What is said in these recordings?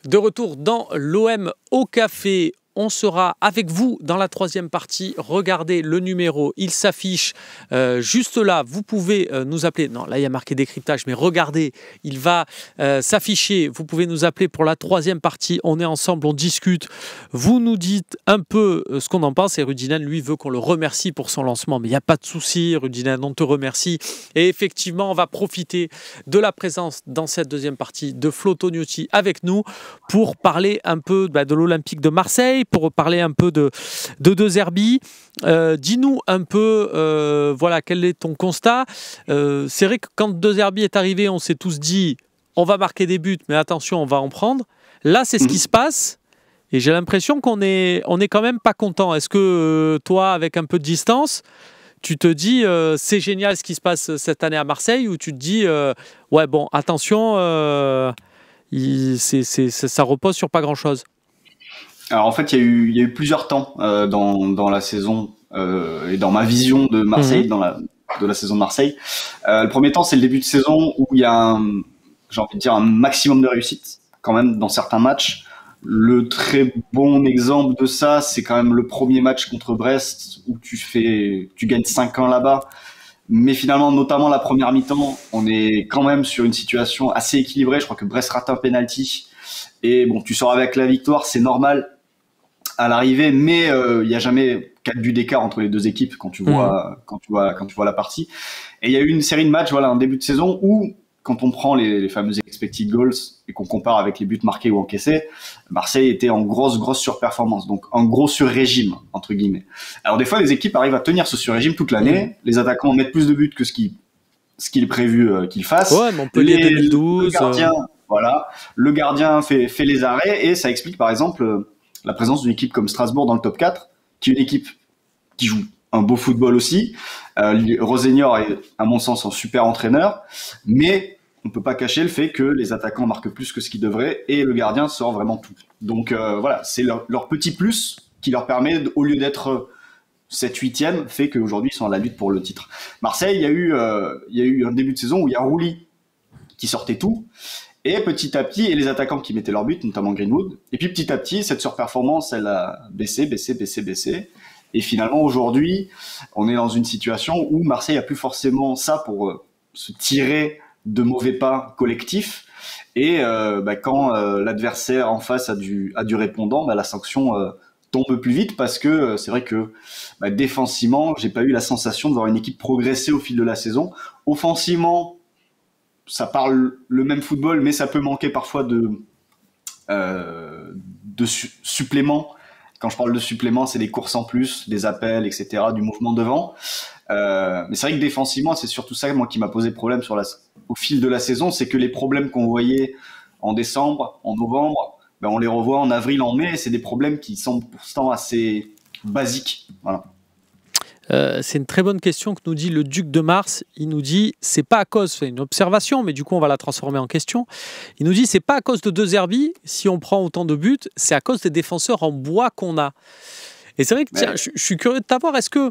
De retour dans l'OM au café. On sera avec vous dans la troisième partie. Regardez le numéro, il s'affiche juste là. Vous pouvez nous appeler. Non, là il y a marqué décryptage, mais regardez, il va s'afficher. Vous pouvez nous appeler pour la troisième partie. On est ensemble, on discute. Vous nous dites un peu ce qu'on en pense. Et Rudinen, lui, veut qu'on le remercie pour son lancement. Mais il n'y a pas de souci, Rudinen, on te remercie. Et effectivement, on va profiter de la présence dans cette deuxième partie de Flo Tognotti avec nous pour parler un peu de l'Olympique de Marseille, pour parler un peu de De Zerbi. Dis-nous un peu, quel est ton constat. C'est vrai que quand De Zerbi est arrivé, on s'est tous dit on va marquer des buts, mais attention, on va en prendre. Là, c'est ce qui se passe. Et j'ai l'impression qu'on est quand même pas content. Est-ce que toi, avec un peu de distance, tu te dis c'est génial ce qui se passe cette année à Marseille, ou tu te dis attention, ça repose sur pas grand-chose? Alors en fait, il y a eu plusieurs temps dans la saison et dans ma vision de Marseille, de la saison de Marseille. Le premier temps, c'est le début de saison où il y a j'ai envie de dire un maximum de réussite quand même dans certains matchs. Le très bon exemple de ça, c'est quand même le premier match contre Brest où tu gagnes 5-1 là-bas. Mais finalement, notamment la première mi-temps, on est quand même sur une situation assez équilibrée. Je crois que Brest rate un penalty. Et bon, tu sors avec la victoire, c'est normal à l'arrivée, mais il y a jamais 4 buts d'écart entre les deux équipes quand tu vois la partie. Et il y a eu une série de matchs, un début de saison où, quand on prend les fameux expected goals et qu'on compare avec les buts marqués ou encaissés, Marseille était en grosse surperformance, donc en gros sur-régime, entre guillemets. Alors des fois, les équipes arrivent à tenir ce sur-régime toute l'année. Les attaquants mettent plus de buts que ce qui est prévu qu'ils fassent. Ouais, Montpellier 2012. Le gardien fait les arrêts, et ça explique par exemple la présence d'une équipe comme Strasbourg dans le top 4, qui est une équipe qui joue un beau football aussi. Rosenior est, à mon sens, un super entraîneur, mais on peut pas cacher le fait que les attaquants marquent plus que ce qu'ils devraient, et le gardien sort vraiment tout. Donc c'est leur petit plus qui leur permet, au lieu d'être 7-8e, fait qu'aujourd'hui ils sont à la lutte pour le titre. Marseille, il y a eu un début de saison où il y a Rouli qui sortait tout, et petit à petit, et les attaquants qui mettaient leur but, notamment Greenwood, et puis petit à petit, cette surperformance, elle a baissé, et finalement aujourd'hui, on est dans une situation où Marseille a plus forcément ça pour se tirer de mauvais pas collectifs, et quand l'adversaire en face a du répondant, la sanction tombe plus vite, parce que c'est vrai que défensivement, j'ai pas eu la sensation de voir une équipe progresser au fil de la saison. Offensivement, ça parle le même football, mais ça peut manquer parfois de suppléments. Quand je parle de suppléments, c'est des courses en plus, des appels, etc., du mouvement devant. Mais c'est vrai que défensivement, c'est surtout ça, moi, qui m'a posé problème au fil de la saison, c'est que les problèmes qu'on voyait en décembre, en novembre, on les revoit en avril, en mai, et c'est des problèmes qui semblent pourtant assez basiques. Voilà. C'est une très bonne question que nous dit le Duc de Mars. Il nous dit, c'est pas à cause, c'est une observation, mais du coup on va la transformer en question. Il nous dit, c'est pas à cause de De Zerbi si on prend autant de buts, c'est à cause des défenseurs en bois qu'on a. Et c'est vrai que je suis curieux de t'avoir. Est-ce que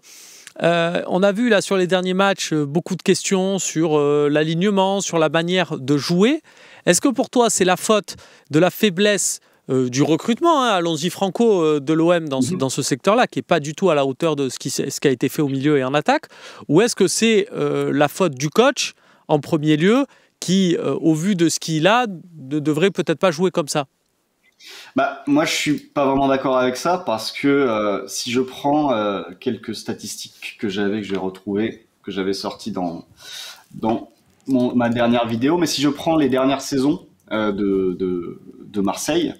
on a vu là sur les derniers matchs beaucoup de questions sur l'alignement, sur la manière de jouer. Est-ce que pour toi c'est la faute de la faiblesse du recrutement, allons-y franco, de l'OM dans ce secteur-là, qui n'est pas du tout à la hauteur de ce qui a été fait au milieu et en attaque, ou est-ce que c'est la faute du coach en premier lieu, qui, au vu de ce qu'il a, ne devrait peut-être pas jouer comme ça? Moi, je suis pas vraiment d'accord avec ça, parce que si je prends quelques statistiques que j'ai retrouvées, que j'avais sorties dans ma dernière vidéo, mais si je prends les dernières saisons de Marseille,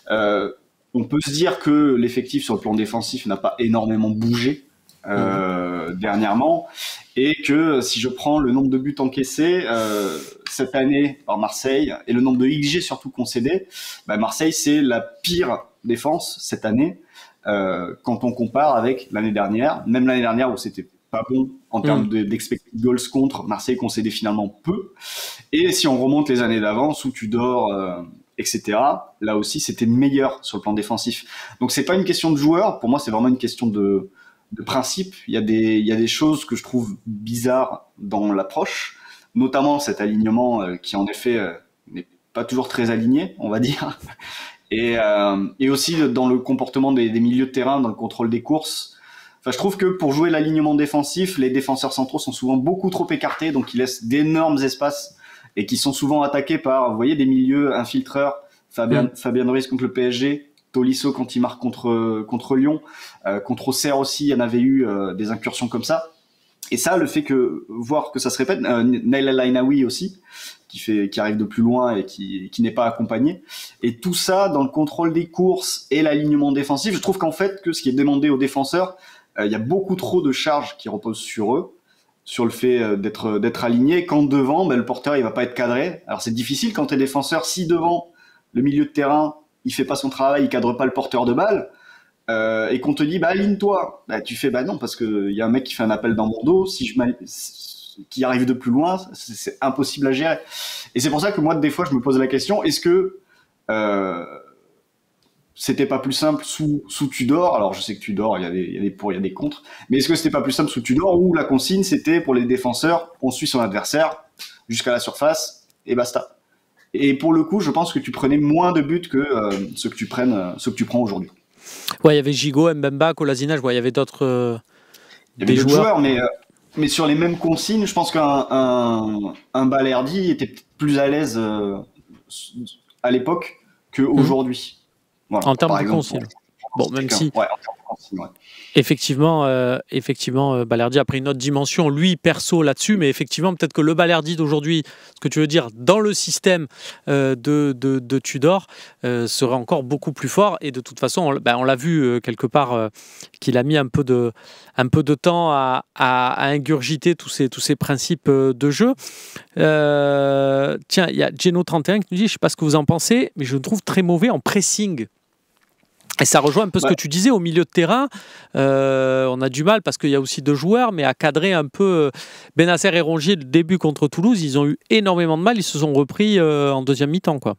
on peut se dire que l'effectif sur le plan défensif n'a pas énormément bougé dernièrement, et que si je prends le nombre de buts encaissés cette année par Marseille et le nombre de XG surtout concédés, Marseille c'est la pire défense cette année quand on compare avec l'année dernière, même l'année dernière où c'était pas bon en termes d'expected goals contre. Marseille concédait finalement peu, et si on remonte les années d'avant, sous Tudor, etc., là aussi c'était meilleur sur le plan défensif. Donc c'est pas une question de joueur, pour moi c'est vraiment une question de principe. Il y a des choses que je trouve bizarres dans l'approche, notamment cet alignement qui en effet n'est pas toujours très alignés, on va dire. Et aussi dans le comportement des milieux de terrain, dans le contrôle des courses. Enfin, je trouve que pour jouer l'alignement défensif, les défenseurs centraux sont souvent beaucoup trop écartés, donc ils laissent d'énormes espaces et qui sont souvent attaqués par, vous voyez, des milieux infiltreurs. Fabien Ruiz contre le PSG, Tolisso quand il marque contre Lyon, contre Auxerre aussi, il y en avait eu des incursions comme ça. Et ça, le fait que voir que ça se répète, Nail El Ainaoui aussi, qui arrive de plus loin et qui n'est pas accompagné. Et tout ça dans le contrôle des courses et l'alignement défensif, je trouve qu'en fait que ce qui est demandé aux défenseurs, il y a beaucoup trop de charges qui reposent sur eux, sur le fait d'être aligné. Quand devant, le porteur il va pas être cadré. Alors c'est difficile quand t'es défenseur, si devant le milieu de terrain il fait pas son travail, il cadre pas le porteur de balle. Et qu'on te dit aligne-toi, tu fais non parce que il y a un mec qui fait un appel dans mon dos, qui arrive de plus loin, c'est impossible à gérer. Et c'est pour ça que moi des fois je me pose la question, est-ce que c'était pas plus simple sous Tudor? Alors je sais que Tudor il y a des pour, il y a des contre, mais est-ce que c'était pas plus simple sous Tudor où la consigne c'était pour les défenseurs, on suit son adversaire jusqu'à la surface et basta. Et pour le coup je pense que tu prenais moins de buts que ceux que tu prends aujourd'hui. Ouais, il y avait Gigot, Mbemba, Kolasinac, il y avait d'autres il y avait d'autres joueurs, mais sur les mêmes consignes, je pense qu'un Balerdi était plus à l'aise à l'époque qu'aujourd'hui. Voilà, en termes de consignes. Bon, même si. Ouais, en termes de consignes, ouais. Effectivement, Balerdi a pris une autre dimension, lui perso là-dessus, mais effectivement, peut-être que le Balerdi d'aujourd'hui, ce que tu veux dire, dans le système de Tudor, serait encore beaucoup plus fort. Et de toute façon, on l'a vu quelque part qu'il a mis un peu de temps à ingurgiter tous ces principes de jeu. Tiens, il y a Geno31 qui nous dit, je ne sais pas ce que vous en pensez, mais je le trouve très mauvais en pressing. Et ça rejoint un peu ce que tu disais au milieu de terrain. On a du mal parce qu'il y a aussi deux joueurs, mais à cadrer un peu. Bennacer et Rongier, le début contre Toulouse, ils ont eu énormément de mal. Ils se sont repris en deuxième mi-temps, quoi.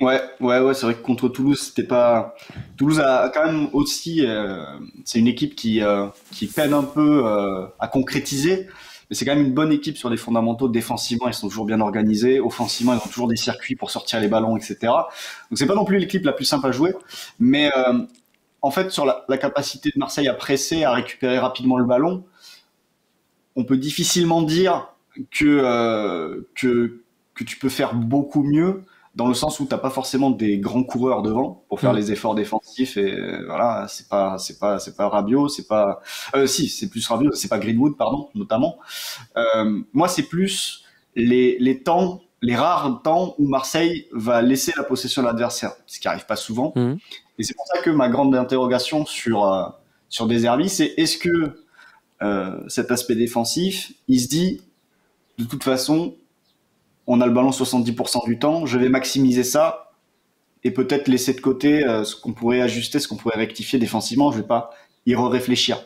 Ouais, c'est vrai que contre Toulouse, c'était pas. Toulouse a quand même aussi. C'est une équipe qui peine un peu à concrétiser. Mais c'est quand même une bonne équipe sur les fondamentaux. Défensivement, ils sont toujours bien organisés. Offensivement, ils ont toujours des circuits pour sortir les ballons, etc. Donc c'est pas non plus l'équipe la plus simple à jouer. Mais en fait, sur la capacité de Marseille à presser, à récupérer rapidement le ballon, on peut difficilement dire que tu peux faire beaucoup mieux, dans le sens où t'as pas forcément des grands coureurs devant pour faire les efforts défensifs, et voilà, c'est pas Rabiot, c'est pas si, c'est plus Rabiot, c'est pas Greenwood, pardon, notamment. Moi c'est plus les rares temps où Marseille va laisser la possession à l'adversaire, ce qui arrive pas souvent. Et c'est pour ça que ma grande interrogation sur De Zerbi, c'est est-ce que cet aspect défensif, il se dit de toute façon on a le ballon 70% du temps, je vais maximiser ça et peut-être laisser de côté ce qu'on pourrait ajuster, ce qu'on pourrait rectifier défensivement, je vais pas y réfléchir.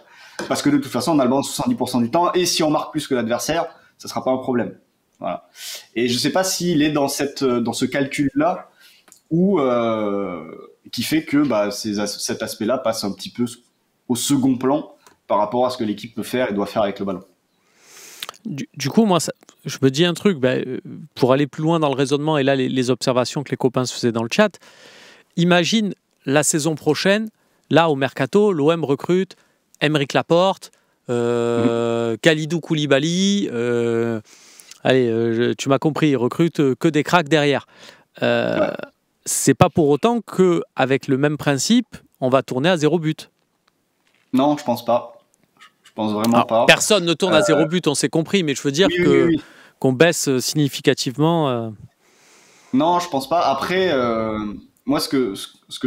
Parce que de toute façon, on a le ballon 70% du temps et si on marque plus que l'adversaire, ça sera pas un problème. Voilà. Et je sais pas s'il est dans ce calcul-là où qui fait que cet aspect-là passe un petit peu au second plan par rapport à ce que l'équipe peut faire et doit faire avec le ballon. Du coup, moi, je me dis un truc, pour aller plus loin dans le raisonnement, et là, les observations que les copains se faisaient dans le chat, imagine la saison prochaine, là, au Mercato, l'OM recrute Aymeric Laporte, Kalidou Koulibaly, tu m'as compris, il recrute que des cracks derrière. C'est pas pour autant qu'avec le même principe, on va tourner à 0 but. Non, je pense pas. Je pense vraiment pas. Personne ne tourne à 0 but, on s'est compris, mais je veux dire qu'on baisse significativement. Non, je pense pas. Après, moi, ce que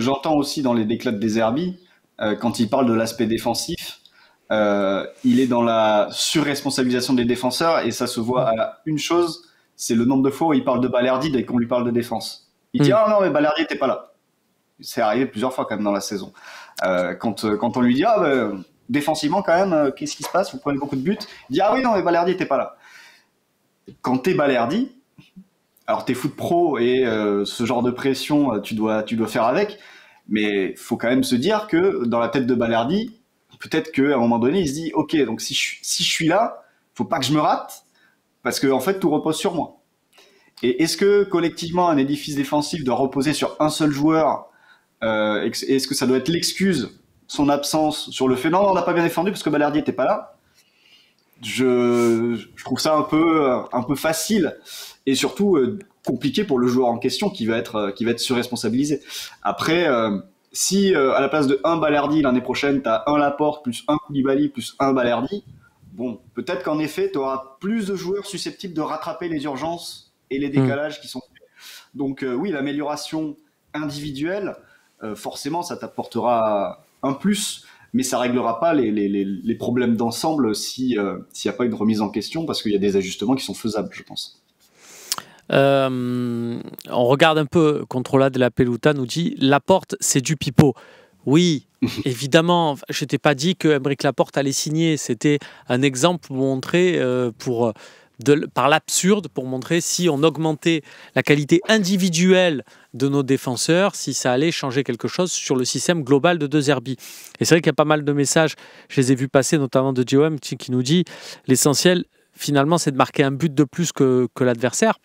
j'entends aussi dans les déclats de De Zerbi, quand il parle de l'aspect défensif, il est dans la surresponsabilisation des défenseurs et ça se voit à une chose, c'est le nombre de fois où il parle de Balerdi dès qu'on lui parle de défense. Il dit ah non mais Balerdi n'était pas là. C'est arrivé plusieurs fois quand même dans la saison. Quand on lui dit défensivement quand même, qu'est-ce qui se passe? Vous prenez beaucoup de buts. Il dit ah oui non mais Balerdi n'était pas là. Quand t'es Balerdi, alors t'es foot pro et ce genre de pression tu dois faire avec, mais faut quand même se dire que dans la tête de Balerdi, peut-être qu'à un moment donné il se dit ok donc si je suis là, faut pas que je me rate parce que en fait tout repose sur moi. Et est-ce que collectivement un édifice défensif doit reposer sur un seul joueur? Est-ce que ça doit être l'excuse, son absence, sur le fait non, on n'a pas bien défendu parce que Balerdi n'était pas là? Je trouve ça un peu facile et surtout compliqué pour le joueur en question qui va être surresponsabilisé. Après, si à la place de un Balerdi l'année prochaine, tu as un Laporte plus un Koulibaly plus un Balerdi, bon, peut-être qu'en effet, tu auras plus de joueurs susceptibles de rattraper les urgences et les décalages qui sont faits. Donc oui, l'amélioration individuelle, forcément, ça t'apportera un plus, mais ça réglera pas les problèmes d'ensemble s'il n'y a pas une remise en question, parce qu'il y a des ajustements qui sont faisables, je pense. On regarde un peu, Controla de la Peluta nous dit Laporte, c'est du pipeau. Oui, évidemment, je t'ai pas dit que Aymeric Laporte allait signer. C'était un exemple pour montrer, par l'absurde, pour montrer si on augmentait la qualité individuelle de nos défenseurs, si ça allait changer quelque chose sur le système global de De Zerbi. Et c'est vrai qu'il y a pas mal de messages, je les ai vus passer, notamment de Joam, qui nous dit l'essentiel, finalement, c'est de marquer un but de plus que l'adversaire.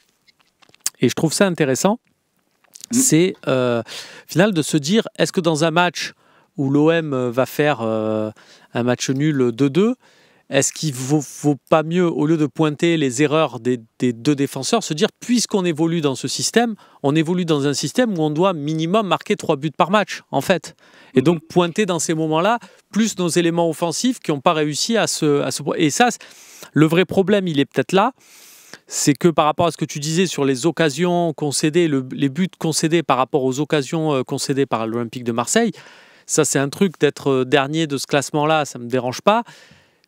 Et je trouve ça intéressant, c'est final de se dire, est-ce que dans un match où l'OM va faire un match nul 2-2, est-ce qu'il ne vaut pas mieux, au lieu de pointer les erreurs des deux défenseurs, se dire, puisqu'on évolue dans ce système, on évolue dans un système où on doit minimum marquer 3 buts par match, en fait. Et donc pointer dans ces moments-là, plus nos éléments offensifs qui n'ont pas réussi à se... Et ça, le vrai problème, il est peut-être là, c'est que par rapport à ce que tu disais sur les occasions concédées, les buts concédés par rapport aux occasions concédées par l'Olympique de Marseille, ça c'est un truc d'être dernier de ce classement-là, ça ne me dérange pas.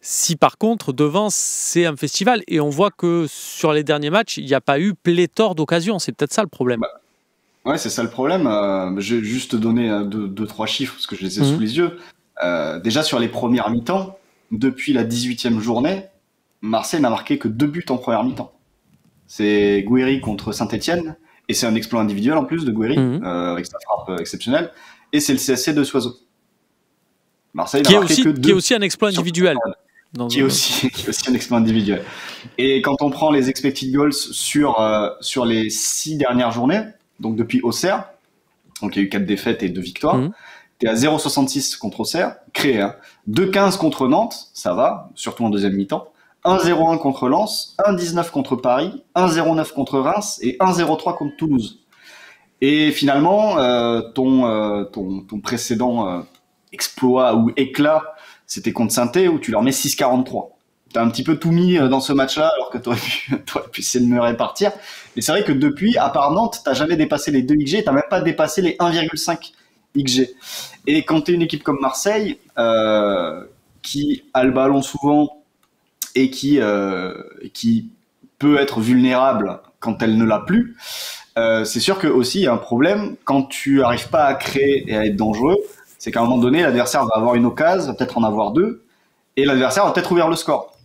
Si par contre, devant, c'est un festival, et on voit que sur les derniers matchs, il n'y a pas eu pléthore d'occasions, c'est peut-être ça le problème. Ouais, c'est ça le problème. Je vais juste donner deux, trois chiffres, parce que je les ai sous les yeux. Déjà sur les premières mi-temps, depuis la 18e journée, Marseille n'a marqué que 2 buts en première mi-temps. C'est Gouiri contre Saint-Etienne, et c'est un exploit individuel en plus de Gouiri, avec sa frappe exceptionnelle, et c'est le CSC de Soiseau. Marseille n'a marqué que 2. Qui est aussi un exploit individuel. Qui est aussi un exploit individuel. Et quand on prend les expected goals sur les 6 dernières journées, donc depuis Auxerre, donc il y a eu 4 défaites et 2 victoires, t'es à 0,66 contre Auxerre, créé, 2,15 contre Nantes, ça va, surtout en deuxième mi-temps, 1,01 contre Lens, 1,19 contre Paris, 1,09 contre Reims et 1,03 contre Toulouse. Et finalement, ton précédent exploit ou éclat, c'était contre Saint-Étienne où tu leur mets 6,43. T'as un petit peu tout mis dans ce match-là, alors que t'aurais pu essayer de me répartir. Mais c'est vrai que depuis, à part Nantes, t'as jamais dépassé les 2 XG, t'as même pas dépassé les 1,5 XG. Et quand t'es une équipe comme Marseille, qui a le ballon souvent et qui peut être vulnérable quand elle ne l'a plus, c'est sûr que aussi il y a un problème quand tu arrives pas à créer et à être dangereux. C'est qu'à un moment donné, l'adversaire va avoir une occasion, va peut-être en avoir 2, et l'adversaire va peut-être ouvrir le score.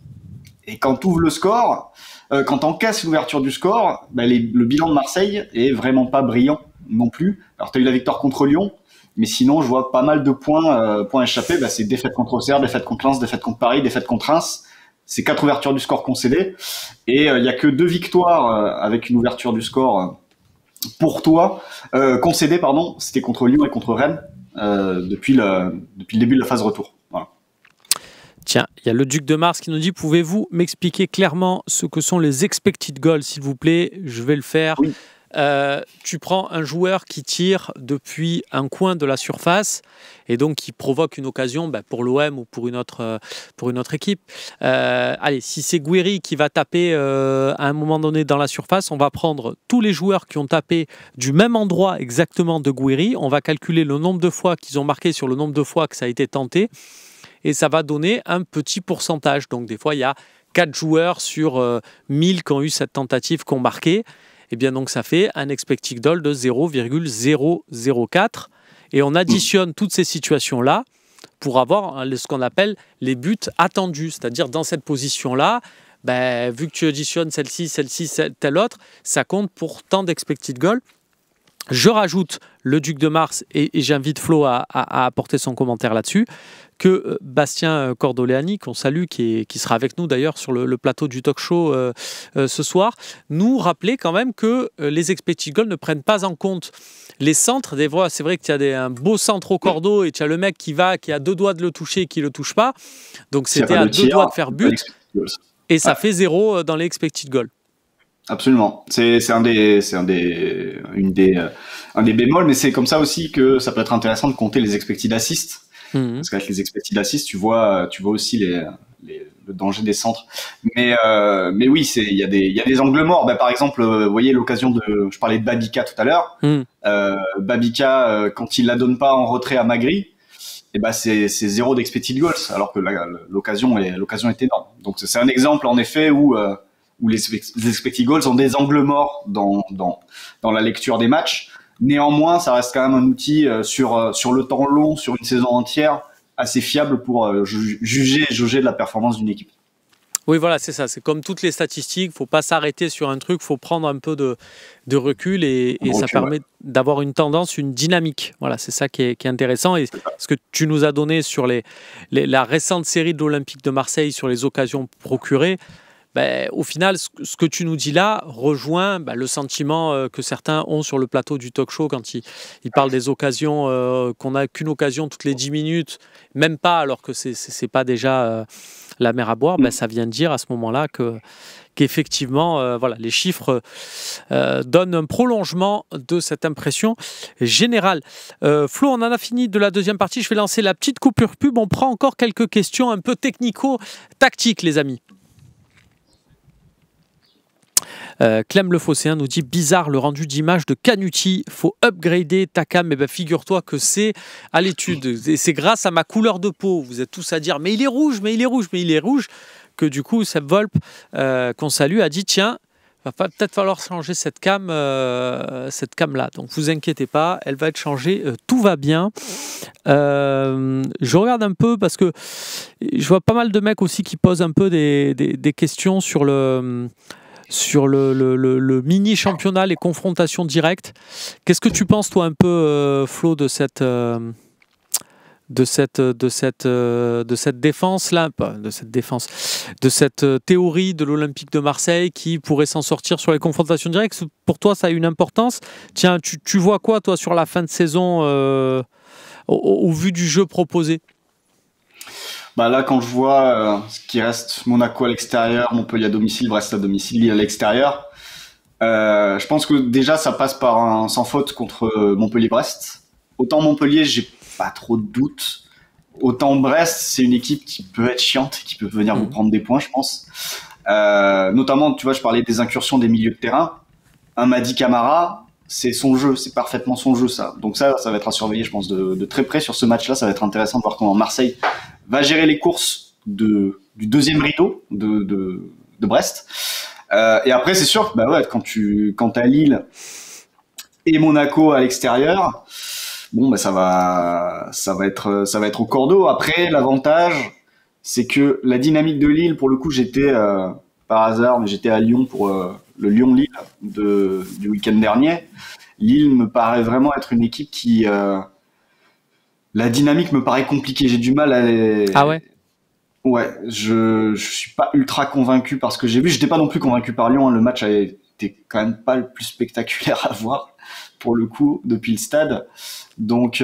Et quand tu ouvres le score, quand tu encaisses l'ouverture du score, le bilan de Marseille est vraiment pas brillant non plus. Alors tu as eu la victoire contre Lyon, mais sinon je vois pas mal de points échappés. C'est défaite contre Auxerre, défaite contre Lens, défaite contre Paris, défaite contre Reims. C'est 4 ouvertures du score concédées, et il y a que 2 victoires avec une ouverture du score pour toi concédées, pardon. C'était contre Lyon et contre Rennes. Depuis le début de la phase retour. Voilà. Tiens, il y a le Duc de Mars qui nous dit, pouvez-vous m'expliquer clairement ce que sont les expected goals, s'il vous plaît? Je vais le faire. Oui. Tu prends un joueur qui tire depuis un coin de la surface et donc qui provoque une occasion pour l'OM ou pour une autre équipe. Allez, si c'est Gouiri qui va taper à un moment donné dans la surface, on va prendre tous les joueurs qui ont tapé du même endroit exactement de Gouiri, on va calculer le nombre de fois qu'ils ont marqué sur le nombre de fois que ça a été tenté, et ça va donner un petit pourcentage. Donc des fois il y a 4 joueurs sur 1000 qui ont eu cette tentative qui ont marqué. Et bien donc ça fait un expected goal de 0,004, et on additionne toutes ces situations-là pour avoir ce qu'on appelle les buts attendus, c'est-à-dire dans cette position-là, vu que tu additionnes celle-ci, telle autre, ça compte pour tant d'expected goal. Je rajoute le Duc de Mars, et j'invite Flo à apporter son commentaire là-dessus, que Bastien Cordoleani, qu'on salue, qui sera avec nous d'ailleurs sur le plateau du talk show ce soir, nous rappelait quand même que les expected goals ne prennent pas en compte les centres. Des fois, c'est vrai que tu as un beau centre au cordeau et tu as le mec qui a 2 doigts de le toucher et qui ne le touche pas. Donc c'était à 2 doigts de faire but. Et ça fait 0 dans les expected goals. Absolument. C'est un des bémols, mais c'est comme ça aussi que ça peut être intéressant de compter les expected assists. Parce qu'avec les expected assists, tu vois aussi le danger des centres. Mais oui, il y a des angles morts. Par exemple, vous voyez l'occasion je parlais de Babica tout à l'heure. Babica, quand il la donne pas en retrait à Magri, c'est 0 d'expected goals, alors que l'occasion est énorme. Donc c'est un exemple en effet où les expected goals ont des angles morts dans la lecture des matchs. Néanmoins, ça reste quand même un outil sur le temps long, sur une saison entière, assez fiable pour juger et jauger de la performance d'une équipe. Oui, voilà, c'est ça. C'est comme toutes les statistiques. Il ne faut pas s'arrêter sur un truc. Il faut prendre un peu de recul et ça permet d'avoir une tendance, une dynamique. Voilà, c'est ça qui est intéressant. Et ce que tu nous as donné sur la récente série de l'Olympique de Marseille sur les occasions procurées, au final, ce que tu nous dis là rejoint le sentiment que certains ont sur le plateau du talk show quand ils parlent des occasions, qu'on n'a qu'une occasion toutes les 10 minutes, même pas, alors que c'est pas déjà la mer à boire. Ça vient de dire à ce moment-là qu'effectivement, les chiffres donnent un prolongement de cette impression générale. Flo, on en a fini de la deuxième partie. Je vais lancer la petite coupure pub. On prend encore quelques questions un peu technico-tactiques, les amis. Clem Le Phocéen nous dit bizarre le rendu d'image de Canuti, faut upgrader ta cam. Figure-toi que c'est à l'étude et c'est grâce à ma couleur de peau. Vous êtes tous à dire mais il est rouge que du coup Seb Volp qu'on salue a dit tiens, va peut-être falloir changer cette cam là. Donc vous inquiétez pas, elle va être changée, tout va bien. Je regarde un peu parce que je vois pas mal de mecs aussi qui posent un peu des questions sur le mini championnat, les confrontations directes. Qu'est-ce que tu penses toi un peu, Flo, de cette défense là, de cette théorie de l'Olympique de Marseille qui pourrait s'en sortir sur les confrontations directes? Pour toi, ça a une importance? Tiens, tu vois quoi toi sur la fin de saison au vu du jeu proposé? Là, quand je vois ce qui reste, Monaco à l'extérieur, Montpellier à domicile, Brest à domicile, Lille à l'extérieur, je pense que déjà ça passe par un sans faute contre Montpellier-Brest. Autant Montpellier, j'ai pas trop de doutes. Autant Brest, c'est une équipe qui peut être chiante, qui peut venir vous prendre des points, je pense. Notamment, tu vois, je parlais des incursions des milieux de terrain. Un Mady Camara, c'est son jeu, c'est parfaitement son jeu, ça. Donc ça va être à surveiller, je pense, de très près sur ce match-là. Ça va être intéressant de voir comment Marseille va gérer les courses du deuxième rideau de Brest. Et après, c'est sûr que quand t'as Lille et Monaco à l'extérieur, ça va être au cordeau. Après, l'avantage, c'est que la dynamique de Lille, pour le coup, j'étais par hasard, mais j'étais à Lyon pour le Lyon-Lille du week-end dernier. Lille me paraît vraiment être une équipe qui la dynamique me paraît compliquée. J'ai du mal à Ah ouais? Ouais, je suis pas ultra convaincu par ce que j'ai vu. J'étais pas non plus convaincu par Lyon. Le match a été quand même pas le plus spectaculaire à voir pour le coup depuis le stade. Donc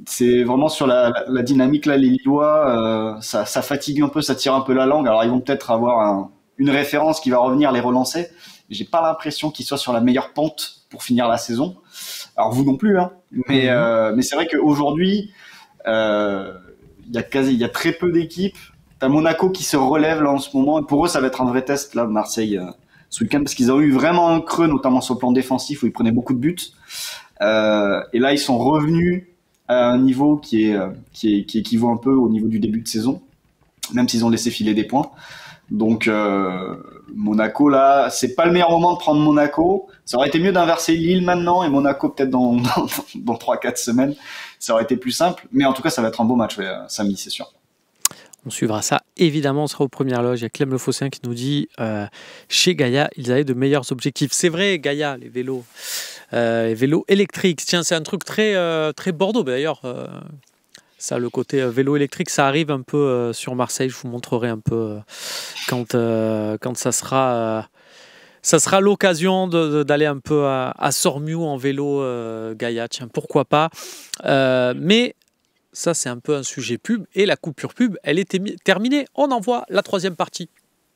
c'est vraiment sur la dynamique là, les Lillois, ça fatigue un peu, ça tire un peu la langue. Alors ils vont peut-être avoir une référence qui va revenir les relancer. J'ai pas l'impression qu'ils soient sur la meilleure pente pour finir la saison. Alors vous non plus, hein. Mais c'est vrai qu'aujourd'hui, il y a très peu d'équipes. T'as Monaco qui se relève là en ce moment. Et pour eux, ça va être un vrai test là, Marseille ce week-end, parce qu'ils ont eu vraiment un creux, notamment sur le plan défensif où ils prenaient beaucoup de buts. Et là, ils sont revenus à un niveau qui équivaut un peu au niveau du début de saison, même s'ils ont laissé filer des points. Donc Monaco là, c'est pas le meilleur moment de prendre Monaco. Ça aurait été mieux d'inverser Lille maintenant et Monaco peut-être dans 3-4 semaines. Ça aurait été plus simple. Mais en tout cas, ça va être un beau match, samedi, c'est sûr. On suivra ça, évidemment, on sera aux premières loges. Il y a Clem Le Phocéen qui nous dit chez Gaïa, ils avaient de meilleurs objectifs. C'est vrai, Gaïa, les vélos électriques. Tiens, c'est un truc très Bordeaux. D'ailleurs, Ça, le côté vélo électrique, ça arrive un peu sur Marseille. Je vous montrerai un peu quand ça sera l'occasion d'aller un peu à Sormiou en vélo, Gaïa. Tiens, pourquoi pas. Mais ça, c'est un peu un sujet pub. Et la coupure pub, elle est terminée. On envoie la troisième partie.